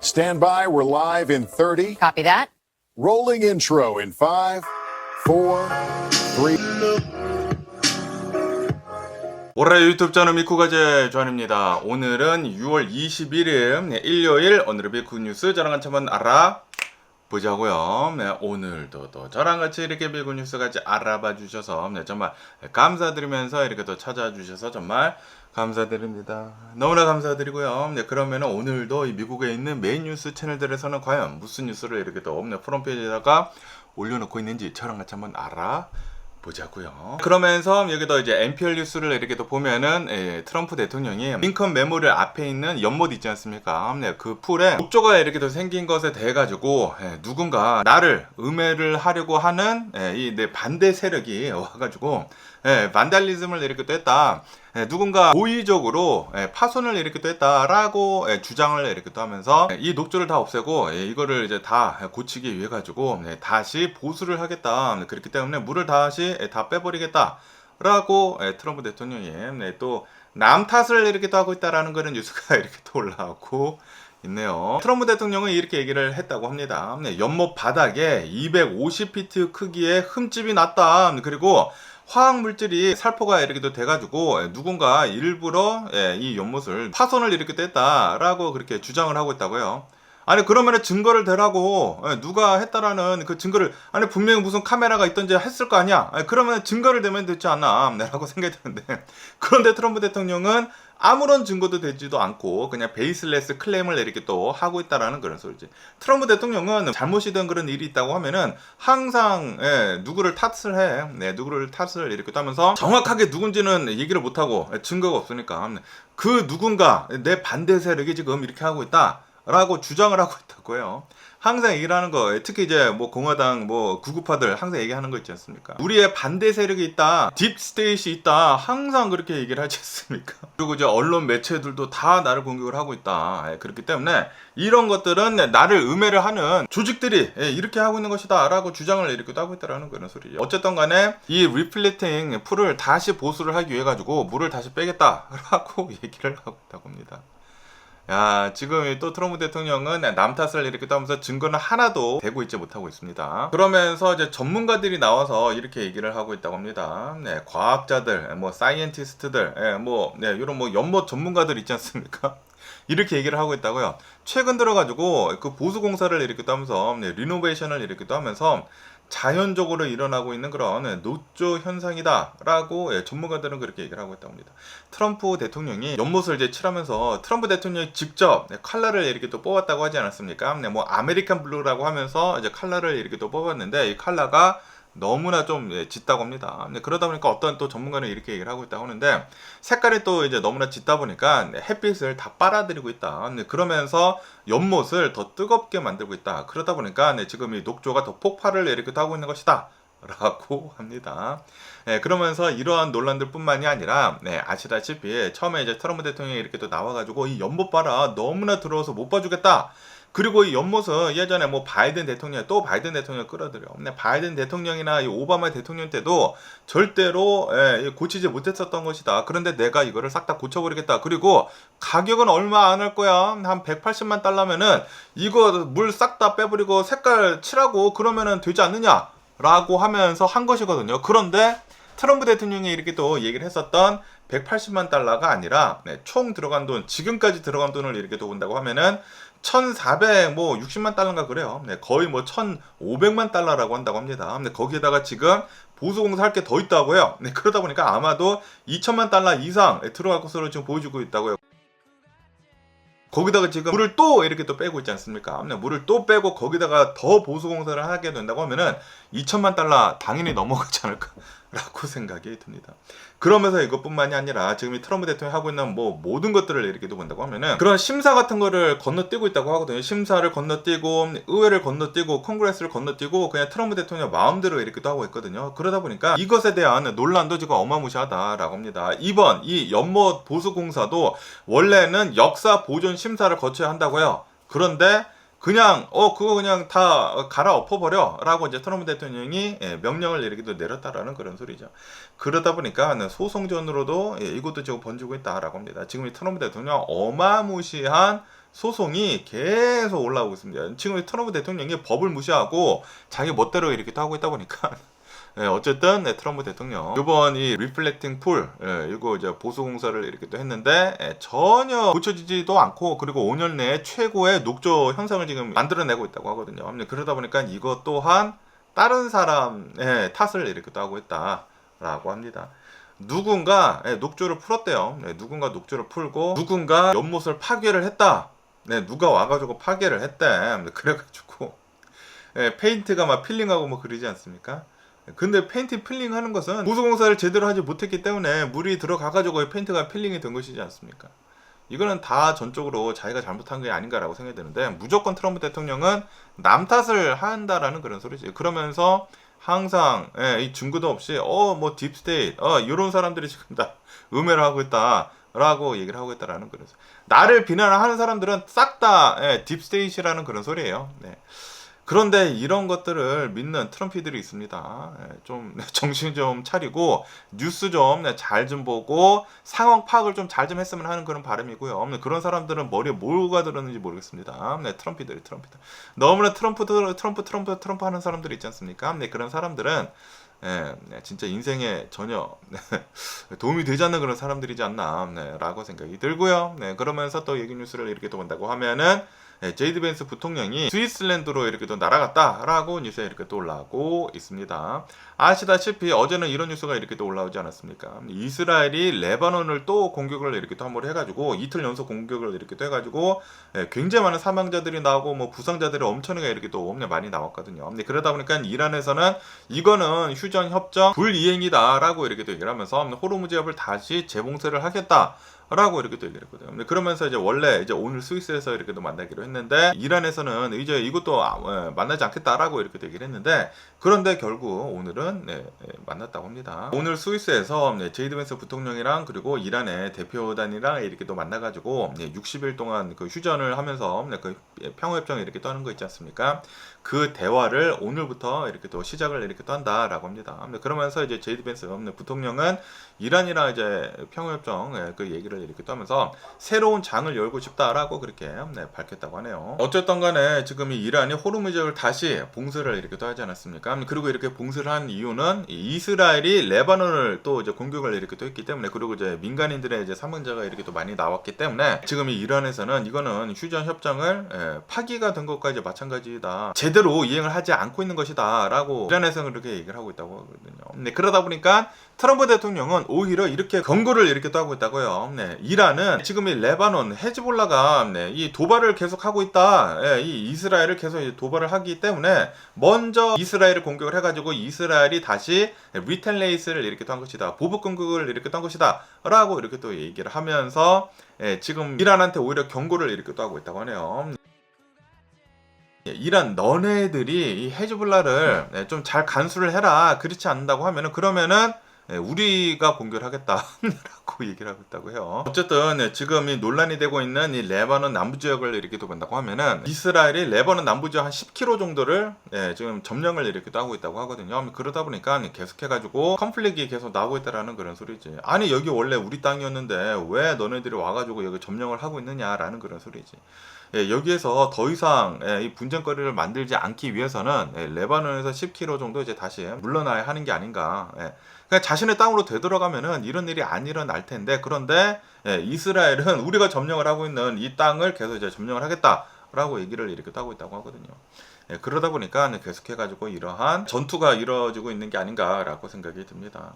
Stand by, we're live in 30. Copy that. Rolling intro in 5, 4, 3. 오라 유튜브 저는 미쿠가제 조한입니다. 오늘은 6월 21일 일요일 오늘의 미쿠뉴스 저랑 같이 한번 알아보자고요. 오늘도 또 저랑 같이 이렇게 미쿠뉴스 같이 알아봐 주셔서 정말 감사드리면서 이렇게 또 찾아주셔서 정말 감사드립니다. 너무나 감사드리고요. 그러면 오늘도 이 미국에 있는 메인 뉴스 채널들에서는 과연 무슨 뉴스를 이렇게 또 프론페이지에다가 올려놓고 있는지 저랑 같이 한번 보자고요. 그러면서 여기도 이제 NPR 뉴스를 이렇게 또 보면은 트럼프 대통령이 링컨 메모리얼 앞에 있는 연못 있지 않습니까? 그 풀에 목조가 이렇게 또 생긴 것에 대해 가지고 누군가 나를 음해를 하려고 하는 이 내 반대 세력이 와가지고 반달리즘을 이렇게 또 했다. 누군가 고의적으로 파손을 이렇게 또 했다라고 주장을 이렇게 또 하면서 이 녹조를 다 없애고 이거를 이제 다 고치기 위해 가지고 다시 보수를 하겠다. 그렇기 때문에 물을 다시 다 빼버리겠다라고 트럼프 대통령이 또 남 탓을 이렇게 또 하고 있다라는 그런 뉴스가 이렇게 또 올라오고 있네요. 트럼프 대통령은 이렇게 얘기를 했다고 합니다. 연못 바닥에 250피트 크기의 흠집이 났다. 그리고 화학물질이 살포가 이렇게 또 돼가지고 누군가 일부러 이 연못을 파손을 이렇게 했다라고 그렇게 주장을 하고 있다고요. 아니 그러면은 증거를 대라고 누가 했다라는 그 증거를 아니 분명히 무슨 카메라가 있던지 했을 거 아니야. 아니, 그러면 증거를 대면 되지 않나 라고 생각이 드는데 그런데 트럼프 대통령은 아무런 증거도 되지도 않고 그냥 베이스레스 클레임을 이렇게 또 하고 있다라는 그런 소리지. 트럼프 대통령은 잘못이든 그런 일이 있다고 하면은 항상 누구를 탓을 해. 누구를 탓을 이렇게 하면서 정확하게 누군지는 얘기를 못하고 증거가 없으니까 그 누군가 내 반대 세력이 지금 이렇게 하고 있다라고 주장을 하고 있다고 해요. 항상 얘기를 거, 특히 이제 공화당 구구파들 항상 얘기하는 거 있지 않습니까? 우리의 반대 세력이 있다, 딥스테이시 있다, 항상 그렇게 얘기를 하지 않습니까? 그리고 이제 언론 매체들도 다 나를 공격을 하고 있다. 그렇기 때문에 이런 것들은 나를 음해를 하는 조직들이 이렇게 하고 있는 것이다라고 주장을 이렇게 하고 있다라는 그런 소리죠. 어쨌든 간에 이 리플레팅 풀을 다시 보수를 하기 위해 가지고 물을 다시 빼겠다라고 얘기를 하고 있다고 합니다. 야, 지금 또 트럼프 대통령은 남 탓을 이렇게 하면서 증거는 하나도 대고 있지 못하고 있습니다. 그러면서 이제 전문가들이 나와서 이렇게 얘기를 하고 있다고 합니다. 과학자들, 사이언티스트들, 이런 연못 전문가들 있지 않습니까? 이렇게 얘기를 하고 있다고요. 최근 들어가지고 그 보수 공사를 이렇게 하면서 리노베이션을 이렇게 하면서 자연적으로 일어나고 있는 그런 노조 현상이다라고 전문가들은 그렇게 얘기를 하고 있다고 합니다. 트럼프 대통령이 연못을 이제 칠하면서 트럼프 대통령이 직접 컬러를 이렇게 또 뽑았다고 하지 않았습니까? 아메리칸 블루라고 하면서 이제 컬러를 이렇게 또 뽑았는데 이 컬러가 너무나 좀 짙다고 합니다. 그러다 보니까 어떤 또 전문가는 이렇게 얘기를 하고 있다고 하는데 색깔이 또 이제 너무나 짙다 보니까 햇빛을 다 빨아들이고 있다. 그러면서 연못을 더 뜨겁게 만들고 있다. 그러다 보니까 지금 이 녹조가 더 폭발을 이렇게 하고 있는 것이다. 라고 합니다. 그러면서 이러한 논란들 뿐만이 아니라 아시다시피 처음에 이제 트럼프 대통령이 이렇게 또 나와가지고 이 연못 봐라 너무나 더러워서 못 봐주겠다. 그리고 이 연못은 예전에 바이든 대통령 또 바이든 대통령을 끌어들여. 바이든 대통령이나 이 오바마 대통령 때도 절대로 고치지 못했었던 것이다. 그런데 내가 이거를 싹 다 고쳐버리겠다. 그리고 가격은 얼마 안 할 거야. 한 180만 달러면은 이거 물 싹 다 빼버리고 색깔 칠하고 그러면은 되지 않느냐? 라고 하면서 한 것이거든요. 그런데 트럼프 대통령이 이렇게 또 얘기를 했었던 180만 달러가 아니라 총 들어간 돈, 지금까지 들어간 돈을 이렇게 또 본다고 하면은 1,460만 달러인가 그래요. 거의 1,500만 달러라고 한다고 합니다. 거기에다가 지금 보수공사 할 게 더 있다고요. 그러다 보니까 아마도 2천만 달러 이상 들어갈 것으로 지금 보여주고 있다고요. 거기다가 지금 물을 또 이렇게 또 빼고 있지 않습니까? 물을 또 빼고 거기다가 더 보수공사를 하게 된다고 하면은 2천만 달러 당연히 넘어가지 않을까 라고 생각이 듭니다. 그러면서 이것뿐만이 아니라 지금 이 트럼프 대통령이 하고 있는 모든 것들을 이렇게 본다고 하면은 그런 심사 같은 거를 건너뛰고 있다고 하거든요. 심사를 건너뛰고 의회를 건너뛰고 콩그레스를 건너뛰고 그냥 트럼프 대통령 마음대로 이렇게 하고 있거든요. 그러다 보니까 이것에 대한 논란도 지금 어마무시하다라고 합니다. 이번 이 연못 보수 공사도 원래는 역사 보존 심사를 거쳐야 한다고요. 그런데 그냥 그거 그냥 다 갈아엎어버려 라고 이제 트럼프 대통령이 명령을 이렇게 내렸다라는 그런 소리죠. 그러다 보니까 소송전으로도 이것도 지금 번지고 있다라고 합니다. 지금 이 트럼프 대통령 어마무시한 소송이 계속 올라오고 있습니다. 지금 트럼프 대통령이 법을 무시하고 자기 멋대로 이렇게 또 하고 있다 보니까 어쨌든 트럼프 대통령 이번 이 리플렉팅 풀 이거 이제 보수 공사를 이렇게 또 했는데 전혀 고쳐지지도 않고 그리고 5년 내에 최고의 녹조 현상을 지금 만들어내고 있다고 하거든요. 그러다 보니까 이것 또한 다른 사람의 탓을 이렇게 또 하고 있다라고 합니다. 누군가 녹조를 풀었대요. 누군가 녹조를 풀고 누군가 연못을 파괴를 했다. 누가 와가지고 파괴를 했대. 그래가지고 페인트가 막 필링하고 뭐 그러지 않습니까? 근데 페인트 필링하는 것은 보수공사를 제대로 하지 못했기 때문에 물이 들어가가지고 페인트가 필링이 된 것이지 않습니까? 이거는 다 전적으로 자기가 잘못한 게 아닌가라고 생각이 드는데 무조건 트럼프 대통령은 남 탓을 한다라는 그런 소리지. 그러면서 항상 이 증거도 없이 뭐 딥스테이트 이런 사람들이 지금 다 음해를 하고 있다라고 얘기를 하고 있다라는 그래서 나를 비난하는 사람들은 싹 다 딥스테이트라는 그런 소리예요. 그런데 이런 것들을 믿는 트럼피들이 있습니다. 좀 정신 좀 차리고 뉴스 좀 잘 좀 보고 상황 파악을 좀 잘 좀 했으면 하는 그런 바람이고요. 그런 사람들은 머리에 뭐가 들었는지 모르겠습니다. 트럼피들. 너무나 트럼프 하는 사람들이 있지 않습니까? 그런 사람들은 진짜 인생에 전혀 도움이 되지 않는 그런 사람들이지 않나 라고 생각이 들고요. 그러면서 또 얘기 뉴스를 이렇게 또 본다고 하면은 제이드 벤스 부통령이 스위스랜드로 이렇게 또 날아갔다라고 뉴스에 이렇게 또 올라오고 있습니다. 아시다시피 어제는 이런 뉴스가 이렇게 또 올라오지 않았습니까? 이스라엘이 레바논을 또 공격을 이렇게 또 한번 해가지고 이틀 연속 공격을 이렇게 또 해가지고 굉장히 많은 사망자들이 나오고 뭐 부상자들이 엄청나게 이렇게 또 많이 나왔거든요. 그러다 보니까 이란에서는 이거는 휴전 협정 불이행이다라고 이렇게 또 얘기를 하면서 호르무즈 협을 다시 재봉쇄를 하겠다. 라고 이렇게 또 얘기를 했거든요. 그러면서 이제 원래 이제 오늘 스위스에서 이렇게 또 만나기로 했는데 이란에서는 이제 이것도 만나지 않겠다라고 이렇게 또 얘기를 했는데 그런데 결국 오늘은 만났다고 합니다. 오늘 스위스에서 제이드 벤스 부통령이랑 그리고 이란의 대표단이랑 이렇게 또 만나가지고 60일 동안 그 휴전을 하면서 그 평화협정을 이렇게 떠는 거 있지 않습니까? 그 대화를 오늘부터 이렇게 또 시작을 이렇게 또 한다라고 합니다. 그러면서 이제 제이드 벤스 부통령은 이란이랑 이제 평화협정 그 얘기를 이렇게 또 하면서 새로운 장을 열고 싶다라고 그렇게 밝혔다고 하네요. 어쨌든 간에 지금 이 이란이 호르무즈를 다시 봉쇄를 이렇게 또 하지 않았습니까? 그리고 이렇게 봉쇄를 한 이유는 이스라엘이 레바논을 또 이제 공격을 이렇게 또 했기 때문에 그리고 이제 민간인들의 이제 사망자가 이렇게 또 많이 나왔기 때문에 지금 이 이란에서는 이거는 휴전 협정을 파기가 된 것까지 마찬가지다. 제대로 이행을 하지 않고 있는 것이다라고 이란에서는 그렇게 얘기를 하고 있다고 하거든요. 그러다 보니까 트럼프 대통령은 오히려 이렇게 경고를 이렇게 또 하고 있다고요. 이란은 지금 이 레바논 헤즈볼라가 이 도발을 계속 하고 있다. 이 이스라엘을 계속 도발을 하기 때문에 먼저 이스라엘을 공격을 해가지고 이스라엘이 다시 리텔레이스를 이렇게 또 한 것이다. 보복 공격을 이렇게 또 한 것이다. 라고 이렇게 또 얘기를 하면서 지금 이란한테 오히려 경고를 이렇게 또 하고 있다고 하네요. 이란 너네들이 이 헤즈볼라를 좀 잘 간수를 해라. 그렇지 않는다고 하면은 그러면은 우리가 공격을 하겠다라고 얘기를 하고 있다고 해요. 어쨌든 지금 이 논란이 되고 있는 이 레바논 남부 지역을 이렇게 또 본다고 하면은 이스라엘이 레바논 남부 지역 한 10km 정도를 지금 점령을 이렇게 또 하고 있다고 하거든요. 그러다 보니까 계속해가지고 컨플릭이 계속 나오고 있다라는 그런 소리지. 아니 여기 원래 우리 땅이었는데 왜 너네들이 와가지고 여기 점령을 하고 있느냐라는 그런 소리지. 여기에서 더 이상 이 분쟁거리를 만들지 않기 위해서는 레바논에서 10km 정도 이제 다시 물러나야 하는 게 아닌가. 그냥 자신의 땅으로 되돌아가면은 이런 일이 안 일어날 텐데 그런데 이스라엘은 우리가 점령을 하고 있는 이 땅을 계속 이제 점령을 하겠다라고 얘기를 이렇게 하고 있다고 하거든요. 그러다 보니까 계속해가지고 이러한 전투가 이루어지고 있는 게 아닌가라고 생각이 듭니다.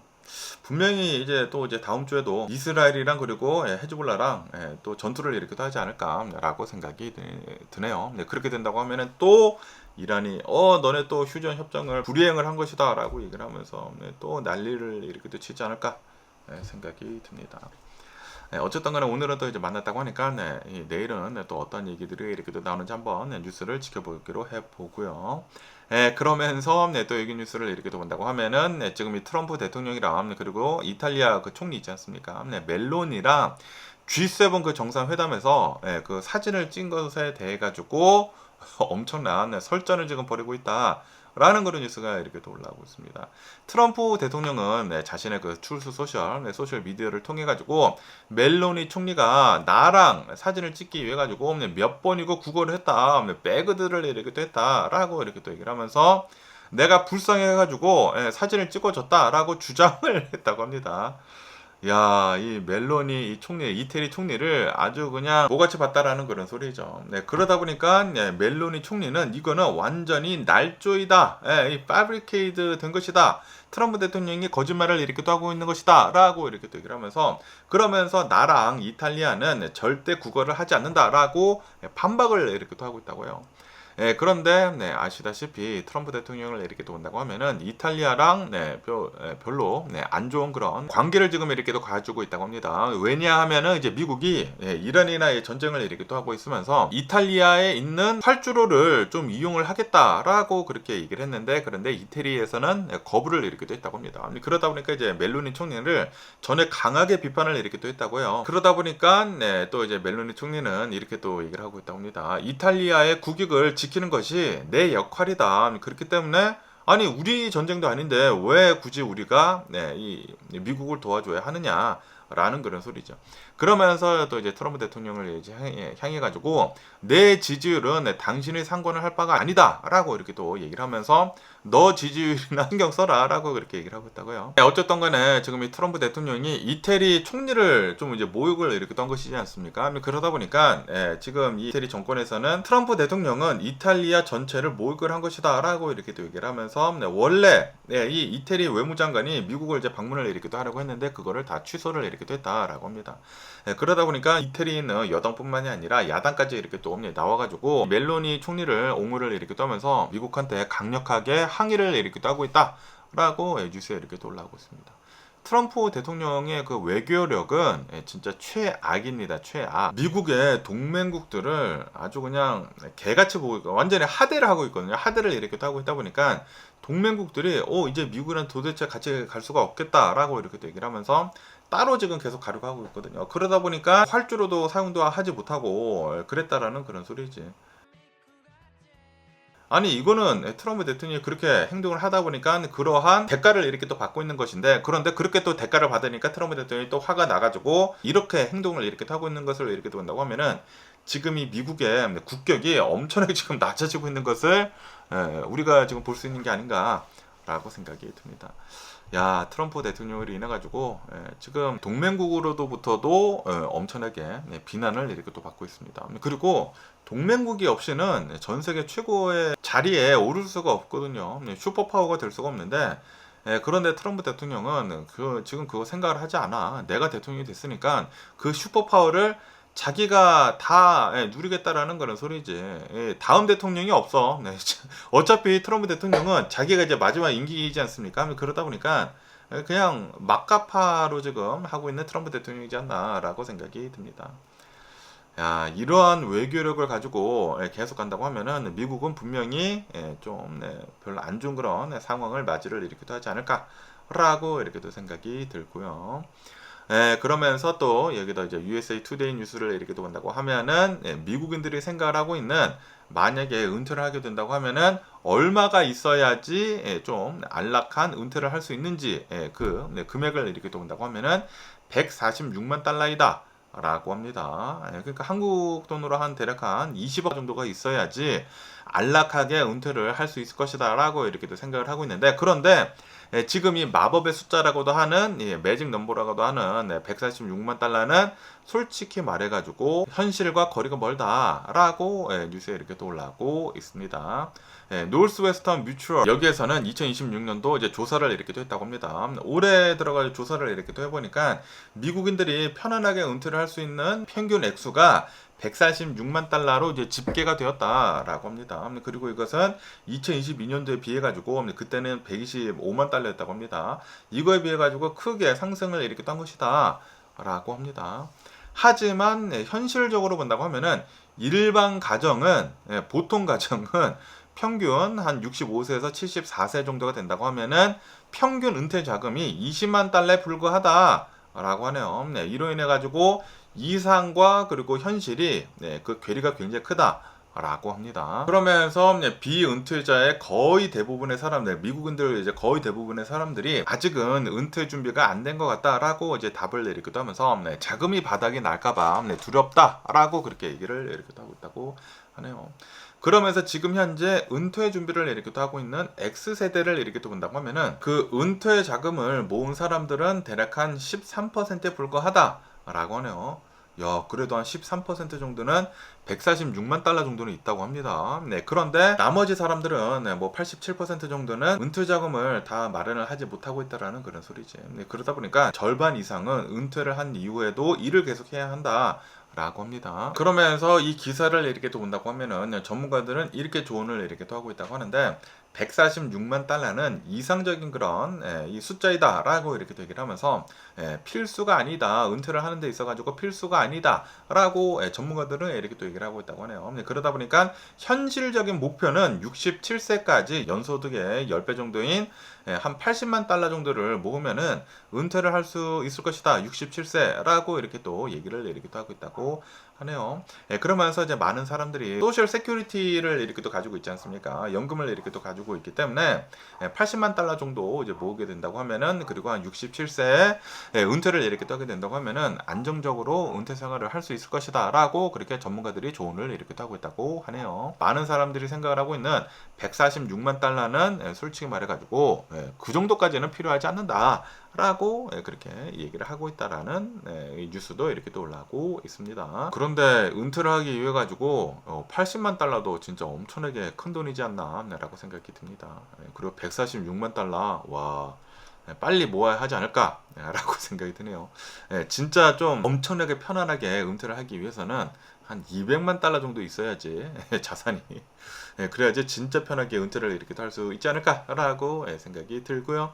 분명히 이제 또 이제 다음 주에도 이스라엘이랑 그리고 헤즈볼라랑 또 전투를 이렇게 하지 않을까라고 생각이 드네요. 그렇게 된다고 하면은 또 이란이 너네 또 휴전 협정을 불이행을 한 것이다라고 얘기를 하면서 또 난리를 이렇게 또 치지 않을까 생각이 듭니다. 어쨌든 간에 오늘은 또 이제 만났다고 하니까 내일은 또 어떤 얘기들이 이렇게 또 나오는지 한번 뉴스를 지켜보기로 해보고요. 그러면서 또 여기 뉴스를 이렇게 또 본다고 하면은 지금 이 트럼프 대통령이랑 그리고 이탈리아 그 총리 있지 않습니까? 멜로니랑 G7 그 정상회담에서 그 사진을 찍은 것에 대해 가지고 엄청난 설전을 지금 벌이고 있다라는 그런 뉴스가 이렇게 또 올라오고 있습니다. 트럼프 대통령은 자신의 그 트루스 소셜 미디어를 통해 가지고 멜로니 총리가 나랑 사진을 찍기 위해 가지고 몇 번이고 구걸을 했다, 배그들을 이렇게 또 했다라고 이렇게 또 얘기를 하면서 내가 불쌍해가지고 사진을 찍어줬다라고 주장을 했다고 합니다. 야, 이 멜로니 이 총리, 이태리 총리를 아주 그냥 모같이 봤다라는 그런 소리죠. 네, 그러다 보니까 멜로니 총리는 이거는 완전히 날조이다, 이 파브리케이드 된 것이다. 트럼프 대통령이 거짓말을 이렇게 또 하고 있는 것이다라고 이렇게 또 얘기를 하면서 그러면서 나랑 이탈리아는 절대 국어를 하지 않는다라고 반박을 이렇게 또 하고 있다고요. 그런데 아시다시피 트럼프 대통령을 이렇게 또 본다고 하면은 이탈리아랑 별로 안 좋은 그런 관계를 지금 이렇게 또 가지고 있다고 합니다. 왜냐하면은 이제 미국이 이란이나 전쟁을 이렇게 또 하고 있으면서 이탈리아에 있는 활주로를 좀 이용을 하겠다라고 그렇게 얘기를 했는데 그런데 이태리에서는 거부를 이렇게 또 했다고 합니다. 그러다 보니까 이제 멜로니 총리를 전에 강하게 비판을 이렇게 또 했다고요. 그러다 보니까 또 이제 멜로니 총리는 이렇게 또 얘기를 하고 있다고 합니다. 이탈리아의 국익을 지키는 것이 내 역할이다. 그렇기 때문에 아니 우리 전쟁도 아닌데 왜 굳이 우리가 이 미국을 도와줘야 하느냐라는 그런 소리죠. 그러면서 또 이제 트럼프 대통령을 이제 향해 가지고 내 지지율은 당신이 상관을 할 바가 아니다라고 이렇게 또 얘기를 하면서 너 지지율이나 신경 써라라고 그렇게 얘기를 하고 있다고요. 어쨌든 간에 지금 이 트럼프 대통령이 이태리 총리를 좀 이제 모욕을 이렇게 떤 것이지 않습니까? 그러다 보니까 지금 이 이태리 정권에서는 트럼프 대통령은 이탈리아 전체를 모욕을 한 것이다라고 이렇게 또 얘기를 하면서 원래 이 이태리 외무장관이 미국을 이제 방문을 이렇게 또 하려고 했는데 그거를 다 취소를 이렇게 또 했다라고 합니다. 그러다 보니까 이태리는 여당뿐만이 아니라 야당까지 이렇게 또 나와가지고 멜로니 총리를 옹호를 이렇게 떠면서 미국한테 강력하게 항의를 이렇게 또 하고 있다라고 뉴스에 이렇게 또 올라오고 있습니다. 트럼프 대통령의 그 외교력은 진짜 최악입니다. 최악. 미국의 동맹국들을 아주 그냥 개같이 보고 있고 완전히 하대를 하고 있거든요. 하대를 이렇게 또 하고 있다 보니까 동맹국들이 이제 미국이랑 도대체 같이 갈 수가 없겠다라고 이렇게 또 얘기를 하면서 따로 지금 계속 가려고 하고 있거든요. 그러다 보니까 활주로도 사용도 하지 못하고 그랬다라는 그런 소리지. 아니 이거는 트럼프 대통령이 그렇게 행동을 하다 보니까 그러한 대가를 이렇게 또 받고 있는 것인데 그런데 그렇게 또 대가를 받으니까 트럼프 대통령이 또 화가 나가지고 이렇게 행동을 이렇게 하고 있는 것을 이렇게 또 본다고 하면은 지금 이 미국의 국격이 엄청나게 지금 낮아지고 있는 것을 우리가 지금 볼 수 있는 게 아닌가라고 생각이 듭니다. 야, 트럼프 대통령으로 인해 가지고 지금 동맹국으로부터도 엄청나게 비난을 이렇게 또 받고 있습니다. 그리고 동맹국이 없이는 전 세계 최고의 자리에 오를 수가 없거든요. 슈퍼파워가 될 수가 없는데 그런데 트럼프 대통령은 지금 그거 생각을 하지 않아. 내가 대통령이 됐으니까 그 슈퍼파워를 자기가 다 누리겠다라는 그런 소리지. 다음 대통령이 없어. 어차피 트럼프 대통령은 자기가 이제 마지막 임기이지 않습니까? 그러다 보니까 그냥 막가파로 지금 하고 있는 트럼프 대통령이지 않나라고 생각이 듭니다. 야, 이러한 외교력을 가지고 계속 간다고 하면은 미국은 분명히 좀 별로 안 좋은 그런 상황을 맞이를 이렇게도 하지 않을까라고 이렇게도 생각이 들고요. 그러면서 또 여기다 이제 USA 투데이 뉴스를 이렇게 또 본다고 하면은 미국인들이 생각을 하고 있는 만약에 은퇴를 하게 된다고 하면은 얼마가 있어야지 좀 안락한 은퇴를 할 수 있는지 그 금액을 이렇게 또 본다고 하면은 146만 달러이다. 라고 합니다. 그러니까 한국 돈으로 한 대략 한 20억 정도가 있어야지 안락하게 은퇴를 할 수 있을 것이다 라고 이렇게도 생각을 하고 있는데 그런데 지금 이 마법의 숫자라고도 하는 매직 넘버라고도 하는 146만 달러는 솔직히 말해가지고 현실과 거리가 멀다라고 뉴스에 이렇게 또 올라오고 있습니다. 노스웨스턴 뮤추얼 여기에서는 2026년도 이제 조사를 이렇게 또 했다고 합니다. 올해 들어가서 조사를 이렇게 또 해보니까 미국인들이 편안하게 은퇴를 할 수 있는 평균 액수가 146만 달러로 이제 집계가 되었다라고 합니다. 그리고 이것은 2022년도에 비해 가지고 그때는 125만 달러였다고 합니다. 이거에 비해 가지고 크게 상승을 이렇게 딴 것이다라고 합니다. 하지만 현실적으로 본다고 하면은 일반 가정은 보통 가정은 평균 한 65세에서 74세 정도가 된다고 하면은 평균 은퇴 자금이 20만 달러에 불과하다라고 하네요. 이로 인해 가지고 이상과 그리고 현실이 그 괴리가 굉장히 크다. 라고 합니다. 그러면서 비은퇴자의 거의 대부분의 사람들, 미국인들 이제 거의 대부분의 사람들이 아직은 은퇴 준비가 안 된 것 같다라고 이제 답을 내리기도 하면서 자금이 바닥이 날까봐 두렵다라고 그렇게 얘기를 내리기도 하고 있다고 하네요. 그러면서 지금 현재 은퇴 준비를 내리기도 하고 있는 X세대를 내리기도 본다고 하면은 그 은퇴 자금을 모은 사람들은 대략 한 13%에 불과하다라고 하네요. 야, 그래도 한 13% 정도는 146만 달러 정도는 있다고 합니다. 네, 그런데 나머지 사람들은 뭐 87% 정도는 은퇴 자금을 다 마련을 하지 못하고 있다라는 그런 소리지. 네, 그러다 보니까 절반 이상은 은퇴를 한 이후에도 일을 계속해야 한다. 라고 합니다. 그러면서 이 기사를 이렇게 또 본다고 하면은 전문가들은 이렇게 조언을 이렇게 또 하고 있다고 하는데 146만 달러는 이상적인 그런 이 숫자이다 라고 이렇게 얘기를 하면서 필수가 아니다, 은퇴를 하는 데 있어 가지고 필수가 아니다 라고 전문가들은 이렇게 또 얘기를 하고 있다고 하네요. 그러다 보니까 현실적인 목표는 67세까지 연소득의 10배 정도인 한 80만 달러 정도를 모으면은 은퇴를 할 수 있을 것이다. 67세라고 이렇게 또 얘기를 이렇게 또 하고 있다고 하네요. 그러면서 이제 많은 사람들이 소셜 세큐리티를 이렇게 또 가지고 있지 않습니까? 연금을 이렇게 또 가지고 있기 때문에 80만 달러 정도 이제 모으게 된다고 하면은, 그리고 한 67세에 은퇴를 이렇게 떠게 된다고 하면은 안정적으로 은퇴 생활을 할 수 있을 것이다라고 그렇게 전문가들이 조언을 이렇게 하고 있다고 하네요. 많은 사람들이 생각을 하고 있는 146만 달러는 솔직히 말해가지고 그 정도까지는 필요하지 않는다. 라고 그렇게 얘기를 하고 있다라는 뉴스도 이렇게 또 올라오고 있습니다. 그런데 은퇴를 하기 위해 가지고 80만 달러도 진짜 엄청나게 큰 돈이지 않나 라고 생각이 듭니다. 그리고 146만 달러, 와, 빨리 모아야 하지 않을까 라고 생각이 드네요. 진짜 좀 엄청나게 편안하게 은퇴를 하기 위해서는 한 200만 달러 정도 있어야지 자산이, 그래야지 진짜 편하게 은퇴를 이렇게 할 수 있지 않을까라고 생각이 들고요.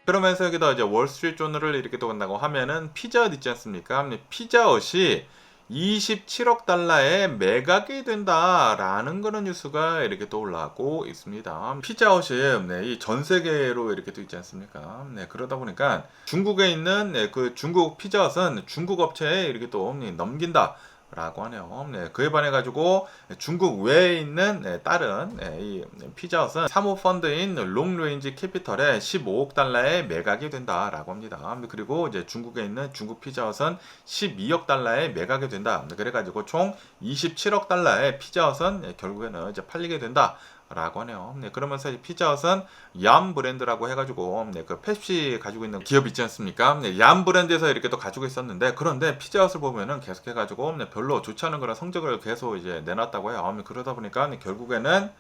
그러면서 여기다 이제 월스트리트 조널을 이렇게 또 간다고 하면은 피자헛 있지 않습니까? 피자헛이 27억 달러에 매각이 된다라는 그런 뉴스가 이렇게 또 올라오고 있습니다. 피자헛이 이 전 세계로 이렇게 또 있지 않습니까? 그러다 보니까 중국에 있는 그 중국 피자헛은 중국 업체에 이렇게 또 넘긴다. 라고 하네요. 그에 반해 가지고 중국 외에 있는 다른 이 피자헛은 사모펀드인 롱레인지 캐피털에 15억 달러에 매각이 된다라고 합니다. 그리고 이제 중국에 있는 중국 피자헛은 12억 달러에 매각이 된다. 그래 가지고 총 27억 달러의 피자헛은 결국에는 이제 팔리게 된다. 라고 하네요. 그러면서 피자헛은 얌 브랜드라고 해가지고 그 펩시 가지고 있는 기업 있지 않습니까? 얌 브랜드에서 이렇게 또 가지고 있었는데, 그런데 피자헛을 보면은 계속 해가지고 별로 좋지 않은 그런 성적을 계속 이제 내놨다고 해요. 그러다 보니까 결국에는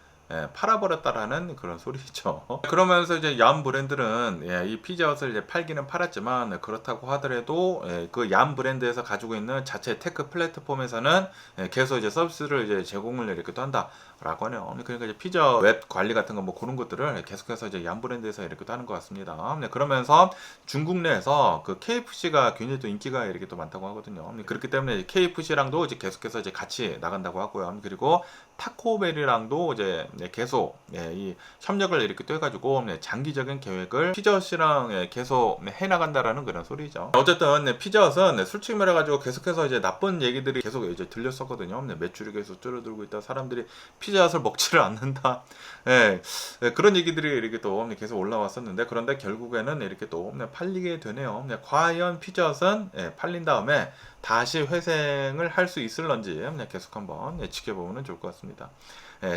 팔아버렸다라는 그런 소리죠. 그러면서 이제 얌 브랜드는 이 피자헛을 이제 팔기는 팔았지만, 그렇다고 하더라도 그 얌 브랜드에서 가지고 있는 자체 테크 플랫폼에서는 계속 이제 서비스를 이제 제공을 이렇게 또 한다라고 하네요. 그러니까 이제 피자 웹 관리 같은 거 뭐 그런 것들을 계속해서 이제 얌 브랜드에서 이렇게 또 하는 것 같습니다. 그러면서 중국 내에서 그 KFC가 굉장히 또 인기가 이렇게 또 많다고 하거든요. 그렇기 때문에 KFC랑도 이제 계속해서 이제 같이 나간다고 하고요. 그리고 타코벨이랑도 이제 계속 이 협력을 이렇게 또 해가지고 장기적인 계획을 피자헛이랑 계속 해나간다라는 그런 소리죠. 어쨌든 피자헛은 솔직히 말해가지고 계속해서 이제 나쁜 얘기들이 계속 이제 들렸었거든요. 매출이 계속 줄어들고 있다, 사람들이 피자헛을 먹지를 않는다, 그런 얘기들이 이렇게 또 계속 올라왔었는데, 그런데 결국에는 이렇게 또 팔리게 되네요. 과연 피자헛은 팔린 다음에 다시 회생을 할 수 있을런지 계속 한번 지켜보면 좋을 것 같습니다.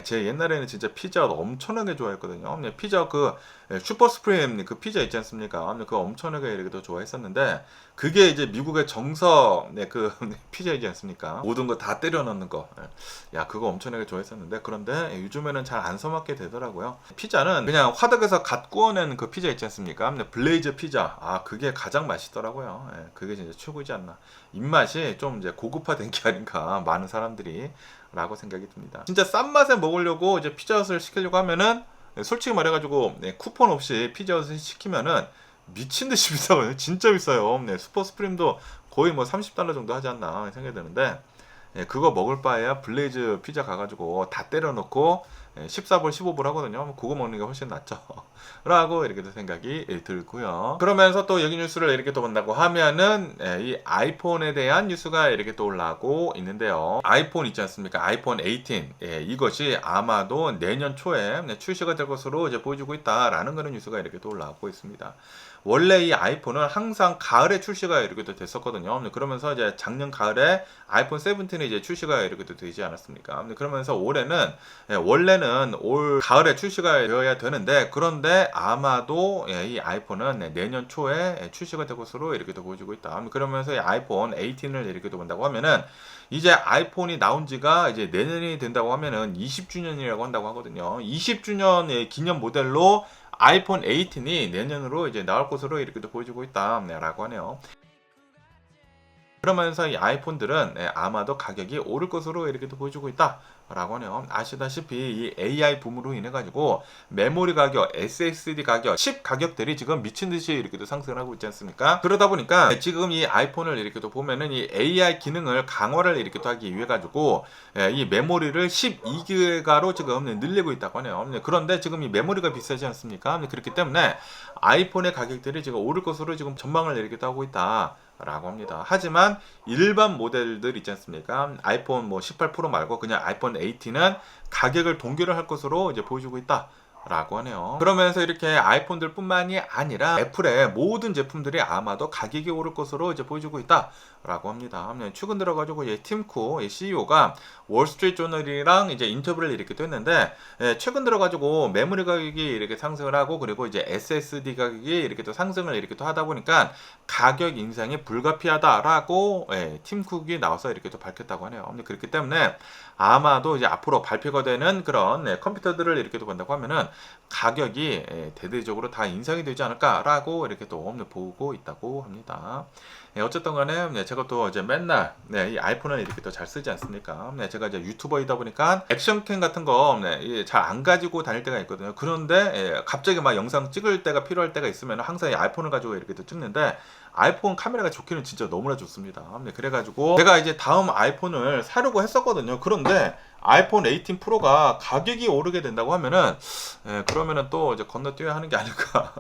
제 옛날에는 진짜 피자헛 엄청나게 좋아했거든요. 피자 그 슈퍼 스프림 그 피자 있지 않습니까? 그거 엄청나게 이렇게 또 좋아했었는데, 그게 이제 미국의 정석 그 피자이지 않습니까? 모든 거 다 때려 넣는 거. 야, 그거 엄청나게 좋아했었는데, 그런데 요즘에는 잘 안 써먹게 되더라고요. 피자는 그냥 화덕에서 갓 구워낸 그 피자 있지 않습니까? 블레이즈 피자. 아, 그게 가장 맛있더라고요. 그게 진짜 최고이지 않나. 입맛이 좀 이제 고급화된 게 아닌가, 많은 사람들이 라고 생각이 듭니다. 진짜 싼 맛에 먹으려고 이제 피자헛을 시키려고 하면은, 솔직히 말해가지고 쿠폰 없이 피자헛을 시키면은 미친 듯이 비싸거든요. 진짜 비싸요. 슈퍼 스프림도 거의 뭐 30달러 정도 하지 않나 생각이 드는데, 그거 먹을 바에야 블레이즈 피자 가가지고 다 때려놓고 14불 15불 하거든요. 그거 먹는 게 훨씬 낫죠. 라고 이렇게 또 생각이 들고요. 그러면서 또 여기 뉴스를 이렇게 또 본다고 하면은 이 아이폰에 대한 뉴스가 이렇게 또 올라오고 있는데요. 아이폰 있지 않습니까? 아이폰 18 이것이 아마도 내년 초에 출시가 될 것으로 이제 보여지고 있다라는 그런 뉴스가 이렇게 또 올라오고 있습니다. 원래 이 아이폰은 항상 가을에 출시가 이렇게 또 됐었거든요. 그러면서 이제 작년 가을에 아이폰 17이 이제 출시가 이렇게 또 되지 않았습니까? 그러면서 올해는 원래는 올 가을에 출시가 되어야 되는데, 그런데 아마도 이 아이폰은 내년 초에 출시가 될 것으로 이렇게 또 보여지고 있다. 그러면서 이 아이폰 18을 이렇게 또 본다고 하면은 이제 아이폰이 나온 지가 이제 내년이 된다고 하면은 20주년이라고 한다고 하거든요. 20주년 기념 모델로 아이폰 18이 내년으로 이제 나올 것으로 이렇게 또 보여지고 있다라고 하네요. 그러면서 이 아이폰들은 아마도 가격이 오를 것으로 이렇게 또 보여주고 있다라고 하네요. 아시다시피 이 AI 붐으로 인해 가지고 메모리 가격, SSD 가격, 칩 가격들이 지금 미친 듯이 이렇게 또 상승하고 있지 않습니까? 그러다 보니까 지금 이 아이폰을 이렇게 또 보면은 이 AI 기능을 강화를 이렇게 또 하기 위해 가지고 이 메모리를 12기가로 지금 늘리고 있다고 하네요. 그런데 지금 이 메모리가 비싸지 않습니까? 그렇기 때문에 아이폰의 가격들이 지금 오를 것으로 지금 전망을 이렇게 또 하고 있다 라고 합니다. 하지만 일반 모델들 있지 않습니까? 아이폰 뭐 18 프로 말고 그냥 아이폰 18은 가격을 동결을 할 것으로 이제 보여주고 있다 라고 하네요. 그러면서 이렇게 아이폰들 뿐만이 아니라 애플의 모든 제품들이 아마도 가격이 오를 것으로 이제 보여주고 있다 라고 합니다. 최근 들어가지고 팀쿡 CEO가 월스트리트저널이랑 이제 인터뷰를 이렇게 또 했는데, 최근 들어가지고 메모리 가격이 이렇게 상승을 하고, 그리고 이제 SSD 가격이 이렇게 또 상승을 이렇게 또 하다 보니까 가격 인상이 불가피하다라고 팀쿡이 나와서 이렇게 또 밝혔다고 하네요. 그렇기 때문에 아마도 이제 앞으로 발표가 되는 그런 컴퓨터들을 이렇게 또 본다고 하면은 가격이 대대적으로 다 인상이 되지 않을까라고 이렇게 또 보고 있다고 합니다. 어쨌든 간에 제가 또 이제 맨날 이 아이폰을 이렇게 또 잘 쓰지 않습니까? 제가 이제 유튜버이다 보니까 액션캠 같은 거 잘 안 가지고 다닐 때가 있거든요. 그런데 갑자기 막 영상 찍을 때가 필요할 때가 있으면 항상 이 아이폰을 가지고 이렇게 또 찍는데, 아이폰 카메라가 좋기는 진짜 너무나 좋습니다. 그래가지고 제가 이제 다음 아이폰을 사려고 했었거든요. 그런데 아이폰 18 프로가 가격이 오르게 된다고 하면은 그러면은 또 이제 건너뛰어야 하는 게 아닐까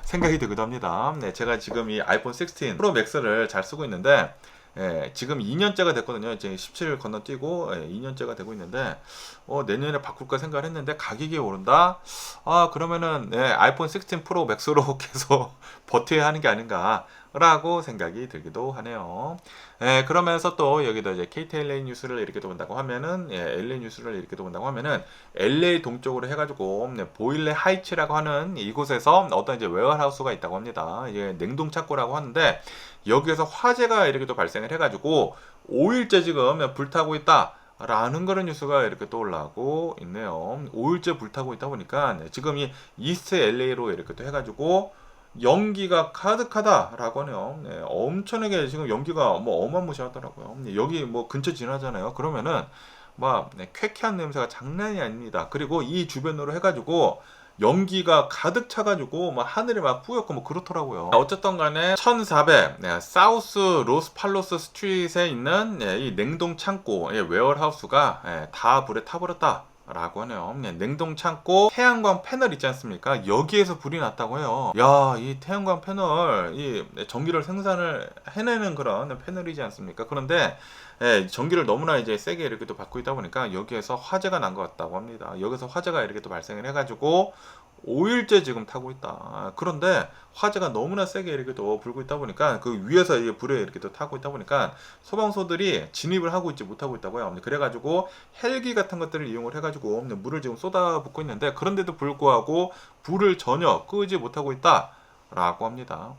생각이 들기도 합니다. 제가 지금 이 아이폰 16 프로 맥스를 잘 쓰고 있는데 지금 2년째가 됐거든요. 이제 17을 건너뛰고 2년째가 되고 있는데 내년에 바꿀까 생각을 했는데 가격이 오른다? 그러면은 아이폰 16 프로 맥스로 계속 버텨야 하는 게 아닌가 라고 생각이 들기도 하네요. 그러면서 또 여기도 이제 KTLA 뉴스를 이렇게 또 본다고 하면은 LA 뉴스를 이렇게 또 본다고 하면은 LA 동쪽으로 해가지고 보일레 하이츠라고 하는 이곳에서 어떤 이제 웨어하우스가 있다고 합니다. 이게 냉동 창고라고 하는데, 여기에서 화재가 이렇게 또 발생을 해가지고 5일째 지금 불타고 있다 라는 그런 뉴스가 이렇게 또 올라오고 있네요. 5일째 불타고 있다 보니까 지금 이 이스트 LA로 이렇게 또 해가지고 연기가 가득하다라고 하네요. 엄청나게 지금 연기가 뭐 어마무시하더라고요. 여기 뭐 근처 지나잖아요. 그러면은 막 쾌쾌한 냄새가 장난이 아닙니다. 그리고 이 주변으로 해가지고 연기가 가득 차가지고 막 하늘이 막 뿌옇고 뭐 그렇더라고요. 어쨌든 간에 1400 사우스 로스팔로스 스트릿에 있는 이 냉동 창고 웨어하우스가 다 불에 타버렸다 라고 하네요. 냉동 창고 태양광 패널 있지 않습니까? 여기에서 불이 났다고 해요. 야, 이 태양광 패널, 이 전기를 생산을 해내는 그런 패널이지 않습니까? 그런데 전기를 너무나 이제 세게 이렇게 또 받고 있다 보니까 여기에서 화재가 난 것 같다고 합니다. 여기서 화재가 이렇게 또 발생을 해가지고 5일째 지금 타고 있다. 그런데 화재가 너무나 세게 이렇게 또 불고 있다 보니까 그 위에서 이게 불에 이렇게 또 타고 있다 보니까 소방서들이 진입을 하고 있지 못하고 있다고요. 그래가지고 헬기 같은 것들을 이용을 해가지고 물을 지금 쏟아붓고 있는데, 그런데도 불구하고 불을 전혀 끄지 못하고 있다라고 합니다.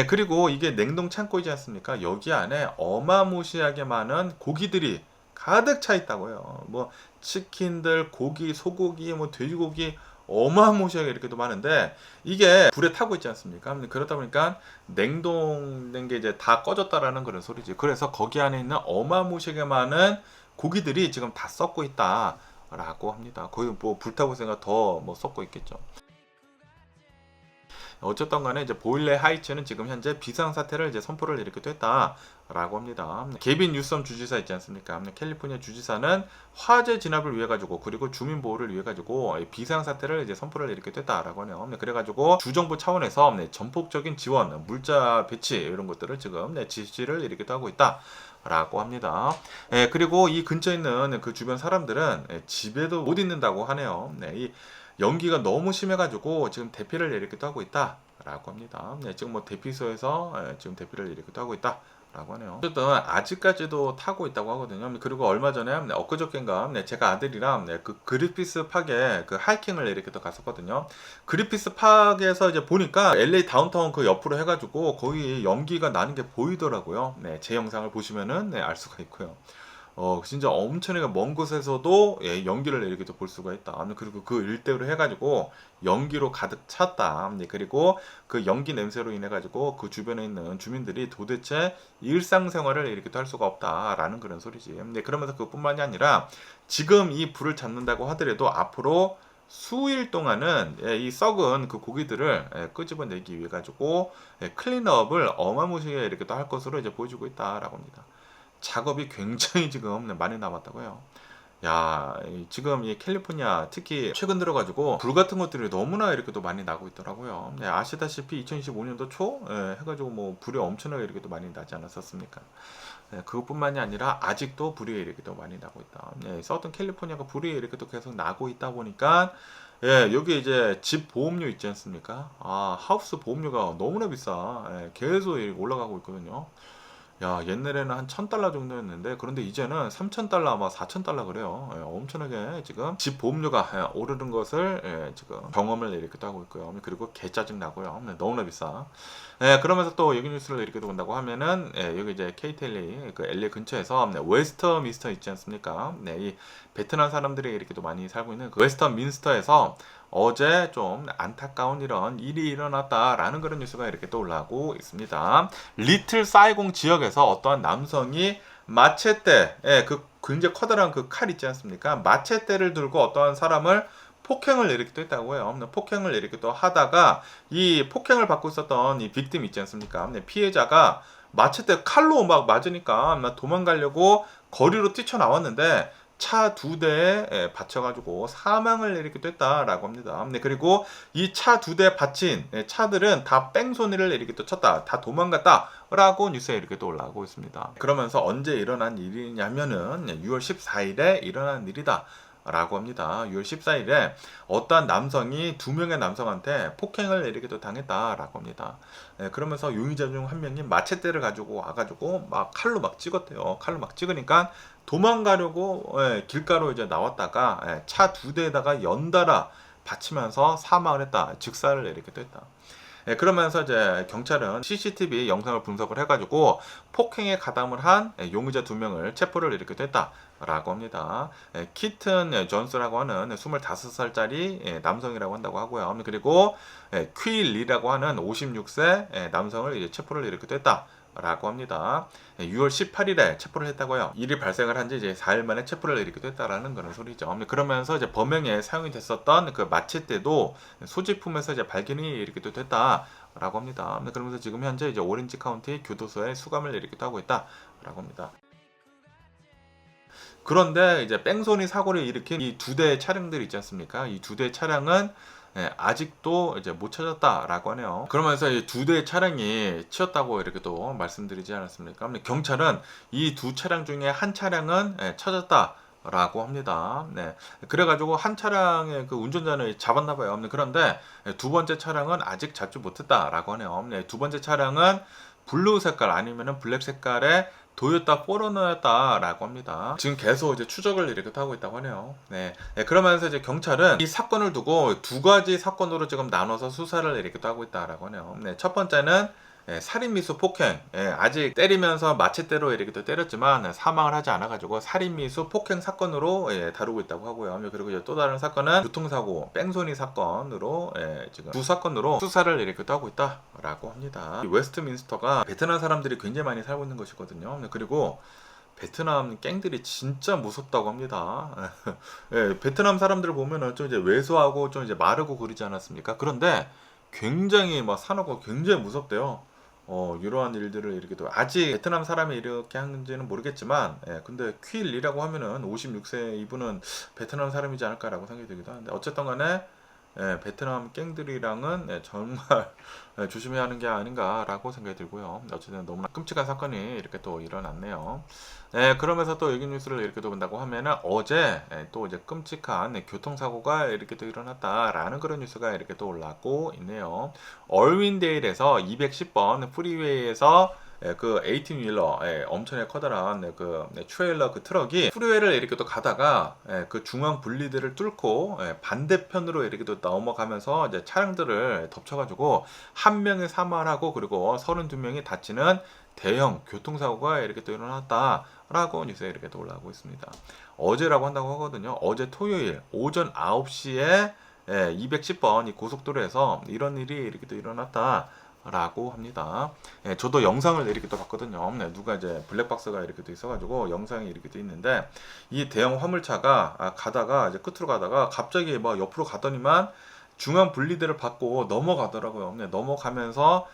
그리고 이게 냉동 창고이지 않습니까? 여기 안에 어마무시하게 많은 고기들이 가득 차 있다고요. 뭐 치킨들, 고기, 소고기, 뭐 돼지고기 어마무시하게 이렇게도 많은데, 이게 불에 타고 있지 않습니까? 그러다 보니까 냉동된 게 이제 다 꺼졌다라는 그런 소리지. 그래서 거기 안에 있는 어마무시하게 많은 고기들이 지금 다 썩고 있다라고 합니다. 거의 뭐 불타고 있으니까 더 뭐 썩고 있겠죠. 어쨌든 간에 이제 보일레 하이츠는 지금 현재 비상사태를 이제 선포를 이렇게 됐다라고 합니다. 게빈 뉴섬 주지사 있지 않습니까? 캘리포니아 주지사는 화재 진압을 위해 가지고 그리고 주민 보호를 위해 가지고 비상사태를 이제 선포를 이렇게 됐다라고 하네요. 그래가지고 주정부 차원에서 전폭적인 지원, 물자 배치 이런 것들을 지금 지시를 이렇게 하고 있다. 라고 합니다. 그리고 이 근처에 있는 그 주변 사람들은 집에도 못 있는다고 하네요. 이 연기가 너무 심해가지고 지금 대피를 이렇게 하고 있다. 라고 합니다. 지금 뭐 대피소에서 지금 대피를 이렇게 하고 있다. 라고 하네요. 어쨌든 아직까지도 타고 있다고 하거든요. 그리고 얼마 전에 엊그저께인가 제가 아들이랑 그 그리피스 팍에 그 하이킹을 이렇게 또 갔었거든요. 그리피스 팍에서 이제 보니까 LA 다운타운 그 옆으로 해가지고 거기 연기가 나는 게 보이더라고요. 제 영상을 보시면은 알 수가 있고요. 진짜 엄청나게 먼 곳에서도 연기를 이렇게 볼 수가 있다. 그리고 그 일대로 해가지고 연기로 가득 찼다. 그리고 그 연기 냄새로 인해 가지고 그 주변에 있는 주민들이 도대체 일상생활을 이렇게 할 수가 없다라는 그런 소리지. 그러면서 그뿐만이 아니라 지금 이 불을 잡는다고 하더라도 앞으로 수일 동안은 이 썩은 그 고기들을 끄집어내기 위해 가지고 클린업을 어마무시하게 이렇게 또 할 것으로 이제 보여주고 있다라고 합니다. 작업이 굉장히 지금 많이 남았다고요. 야, 지금 이 캘리포니아 특히 최근 들어가지고 불 같은 것들이 너무나 이렇게 또 많이 나고 있더라고요. 아시다시피 2025년도 초 해가지고 뭐 불이 엄청나게 이렇게 또 많이 나지 않았었습니까? 그것뿐만이 아니라 아직도 불이 이렇게 또 많이 나고 있다. 서던 캘리포니아가 불이 이렇게 또 계속 나고 있다 보니까 여기 이제 집 보험료 있지 않습니까? 하우스 보험료가 너무나 비싸. 계속 올라가고 있거든요. 야, 옛날에는 한 $1,000 정도였는데 그런데 이제는 $3,000 아마 $4,000 그래요. 엄청나게 지금 집 보험료가 오르는 것을 지금 경험을 이렇게 하고 있고요. 그리고 개 짜증 나고요. 너무나 비싸. 그러면서 또 여기 뉴스를 이렇게 본다고 하면은 여기 이제 케이텔리 그 LA 근처에서 웨스터 미스터 있지 않습니까? 이 베트남 사람들이 이렇게 또 많이 살고 있는 그 웨스터 민스터에서 어제 좀 안타까운 이런 일이 일어났다라는 그런 뉴스가 이렇게 또 올라오고 있습니다. 리틀 사이공 지역에서 어떠한 남성이 마체테, 그 굉장히 커다란 그 칼 있지 않습니까? 마체테를 들고 어떠한 사람을 폭행을 이렇게 또 했다고 해요. 폭행을 이렇게 또 하다가 이 폭행을 받고 있었던 이 빅팀 있지 않습니까? 피해자가 마체테 칼로 막 맞으니까 도망가려고 거리로 뛰쳐나왔는데 차 2대에 받쳐가지고 사망을 이렇게 됐다라고 합니다. 그리고 이 차 2대에 받친 차들은 다 뺑소니를 이렇게 또 쳤다, 다 도망갔다라고 뉴스에 이렇게 또 올라오고 있습니다. 그러면서 언제 일어난 일이냐면은 6월 14일에 일어난 일이다. 라고 합니다. 6월 14일에 어떠한 남성이 2명의 남성한테 폭행을 이렇게 또 당했다라고 합니다. 그러면서 용의자 중 한 명이 마체테를 가지고 와가지고 막 칼로 막 찍었대요. 칼로 막 찍으니까 도망가려고 길가로 이제 나왔다가 차 2대에다가 연달아 받치면서 사망을 했다. 즉사를 이렇게 또 했다. 그러면서 이제 경찰은 CCTV 영상을 분석을 해가지고 폭행에 가담을 한 용의자 2명을 체포를 이렇게 됐다라고 합니다. 키튼 존스라고 하는 25살짜리 남성이라고 한다고 하고요. 그리고 퀴 리라고 하는 56세 남성을 이제 체포를 이렇게 됐다. 라고 합니다. 6월 18일에 체포를 했다고요. 일이 발생을 한 지 이제 4일 만에 체포를 이렇게 됐다라는 그런 소리죠. 그러면서 이제 범행에 사용이 됐었던 그 마체테도 소지품에서 이제 발견이 이렇게 또 됐다라고 합니다. 그러면서 지금 현재 이제 오렌지 카운티 교도소에 수감을 이렇게 하고 있다라고 합니다. 그런데 이제 뺑소니 사고를 일으킨 이 2대의 차량들이 있지 않습니까? 이 2대의 차량은 아직도 이제 못 찾았다라고 하네요. 그러면서 이 2대의 차량이 치였다고 이렇게 또 말씀드리지 않았습니까? 경찰은 이 2 차량 중에 한 차량은 찾았다라고 합니다. 그래가지고 한 차량의 그 운전자를 잡았나봐요. 그런데 2번째 차량은 아직 잡지 못했다라고 하네요. 2번째 차량은 블루 색깔 아니면은 블랙 색깔의 도요타 포러너였다라고 합니다. 지금 계속 이제 추적을 이렇게 하고 있다고 하네요. 그러면서 이제 경찰은 이 사건을 두고 2가지 사건으로 지금 나눠서 수사를 이렇게 하고 있다라고 하네요. 첫 번째는 살인미수 폭행, 아직 때리면서 마체대로 이렇게 또 때렸지만 사망을 하지 않아가지고 살인미수 폭행 사건으로 다루고 있다고 하고요. 그리고 이제 또 다른 사건은 교통사고, 뺑소니 사건으로 지금 2사건으로 수사를 이렇게 또 하고 있다라고 합니다. 이 웨스트민스터가 베트남 사람들이 굉장히 많이 살고 있는 것이거든요. 그리고 베트남 갱들이 진짜 무섭다고 합니다. 베트남 사람들을 보면은 좀 이제 왜소하고 좀 이제 마르고 그러지 않았습니까? 그런데 굉장히 막 산호가 굉장히 무섭대요. 이러한 일들을 이렇게 또 아직 베트남 사람이 이렇게 하는지는 모르겠지만, 근데 퀴일이라고 하면은 56세 이분은 베트남 사람이지 않을까라고 생각이 들기도 하는데 어쨌든 간에 베트남 갱들이랑은 정말 조심해야 하는 게 아닌가라고 생각이 들고요. 어쨌든 너무나 끔찍한 사건이 이렇게 또 일어났네요. 그러면서 또 여기 뉴스를 이렇게 또 본다고 하면은 어제 또 이제 끔찍한 교통사고가 이렇게 또 일어났다라는 그런 뉴스가 이렇게 또 올라오고 있네요. 얼윈데일에서 210번 프리웨이에서 그 18휠러 엄청나게 커다란 그 트레일러 그 트럭이 프리웨이를 이렇게 또 가다가 그 중앙 분리대를 뚫고 반대편으로 이렇게 또 넘어가면서 이제 차량들을 덮쳐가지고 한 명이 사망하고 그리고 32명이 다치는 대형 교통사고가 이렇게 또 일어났다라고 뉴스에 이렇게 또 올라오고 있습니다. 어제라고 한다고 하거든요. 어제 토요일 오전 9시에 210번 이 고속도로에서 이런 일이 이렇게 또 일어났다. 라고 합니다. 저도 영상을 이렇게 또 봤거든요. 누가 이제 블랙박스가 이렇게 또 있어가지고 영상이 이렇게 또 있는데 이 대형 화물차가 가다가 이제 끝으로 가다가 갑자기 막 옆으로 가더니만 중앙 분리대를 받고 넘어가더라고요. 넘어가면서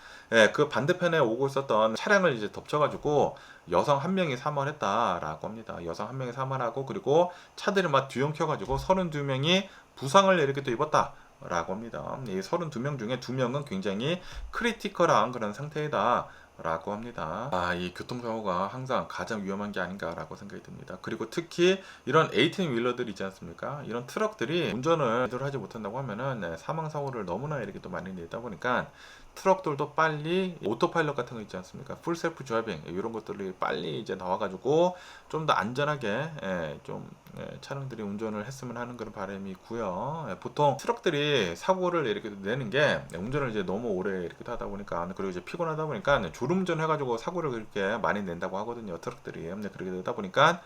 그 반대편에 오고 있었던 차량을 이제 덮쳐가지고 여성 한 명이 사망했다라고 합니다. 여성 한 명이 사망하고 그리고 차들이 막 뒤엉켜가지고 32명이 부상을 이렇게 또 입었다. 라고 합니다. 이 32명 중에 2명은 굉장히 크리티컬한 그런 상태이다 라고 합니다. 이 교통사고가 항상 가장 위험한 게 아닌가라고 생각이 듭니다. 그리고 특히 이런 18휠러들 있지 않습니까? 이런 트럭들이 운전을 제대로 하지 못한다고 하면은 사망사고를 너무나 이렇게 또 많이 내다 보니까 트럭들도 빨리 오토파일럿 같은 거 있지 않습니까? 풀 셀프 드라이빙 이런 것들이 빨리 이제 나와가지고 좀 더 안전하게 차량들이 운전을 했으면 하는 그런 바람이 있고요. 보통 트럭들이 사고를 이렇게 내는 게 운전을 이제 너무 오래 이렇게 하다 보니까 그리고 이제 피곤하다 보니까 졸음운전 해가지고 사고를 그렇게 많이 낸다고 하거든요. 트럭들이 그렇게 되다 보니까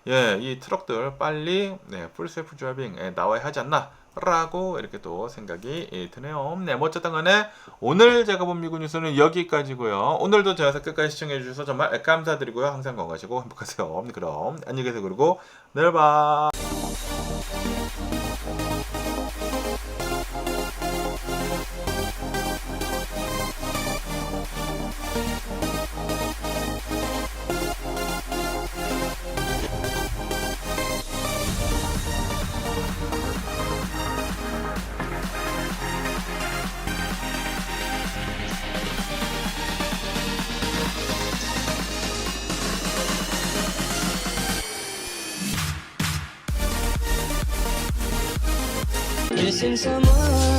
이 트럭들 빨리 풀 셀프 드라이빙 나와야 하지 않나? 라고 이렇게 또 생각이 드네요. 뭐 어쨌든 간에 오늘 제가 본 미국 뉴스는 여기까지고요. 오늘도 제 영상 끝까지 시청해 주셔서 정말 감사드리고요. 항상 건강하시고 행복하세요. 그럼 안녕히 계세요. 그리고 내일 봐. Missing someone